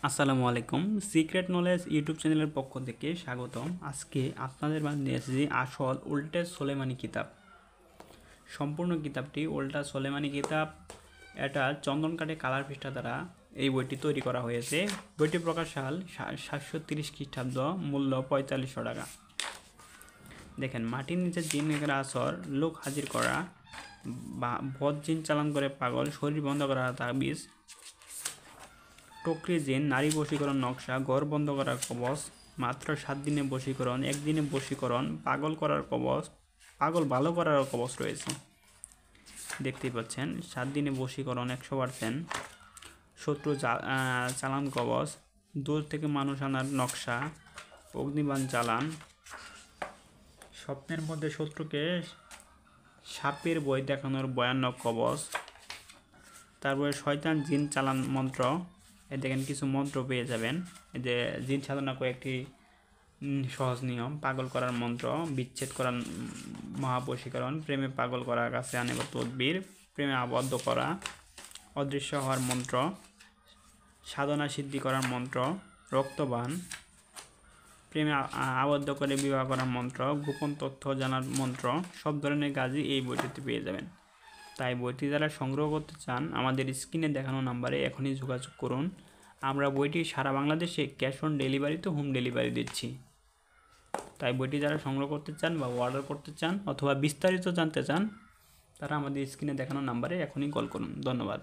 আসসালামু আলাইকুম। Secret knowledge YouTube চ্যানেলের পক্ষ থেকে স্বাগতম। আজকে আপনাদের মাঝে নিয়ে এসেছি আসল উল্টে সোলেমানি কিতাব। সম্পূর্ণ কিতাবটি উল্টা সোলেমানি কিতাব। এটা চন্দন কাঠে কালার পৃষ্ঠা দ্বারা এই বইটি তৈরি করা হয়েছে। বইটি প্রকাশ সাল 730 খ্রিস্টাব্দ, মূল্য 4500 টাকা। দেখেন, মাটির নিচে জিনের আসর, লোক হাজির করা, বদ জিন চালান করে পাগল, শরীর বন্ধ করা তাবিজ, টকরি জিন, নারী বশীকরণ নকশা, ঘর বন্ধ করার কবচ, মাত্র 7 দিনে বশীকরণ, 1 দিনে বশীকরণ, পাগল করার কবচ, পাগল ভালো করার কবচ রয়েছে। দেখতেই পাচ্ছেন, 7 দিনে বশীকরণ 100%, শত্রু চালান কবচ, দূর থেকে মানুষ আনার নকশা, অগ্নিবাণ চালান, স্বপ্নের মধ্যে শত্রুকে সাপের বই দেখানোর ভয়ানক কবচ, তারপরে শয়তান জিন চালান মন্ত্র। দেখেন, কিছু মন্ত্র পেয়ে যাবেন। যে জিন সাধনা কয়েকটি সহজ নিয়ম, পাগল করার মন্ত্র, বিচ্ছেদ করার মহাবশীকরণ, প্রেমে পাগল করার কাছে আনে তদবির, প্রেমে আবদ্ধ করা, অদৃশ্য হওয়ার মন্ত্র, সাধনা সিদ্ধি করার মন্ত্র, রক্তবান, প্রেমে আবদ্ধ করে বিবাহ করার মন্ত্র, গোপন তথ্য জানার মন্ত্র। সব ধরনের কাজই এই বইটিতে পেয়ে যাবেন। তাই বইটি যারা সংগ্রহ করতে চান, আমাদের স্ক্রিনে দেখানো নাম্বারে এখনই যোগাযোগ করুন। আমরা বইটি সারা বাংলাদেশে ক্যাশ অন ডেলিভারিতে হোম ডেলিভারি দিচ্ছি। তাই বইটি যারা সংগ্রহ করতে চান বা অর্ডার করতে চান অথবা বিস্তারিত জানতে চান, তারা আমাদের স্ক্রিনে দেখানো নাম্বারে এখনই কল করুন। ধন্যবাদ।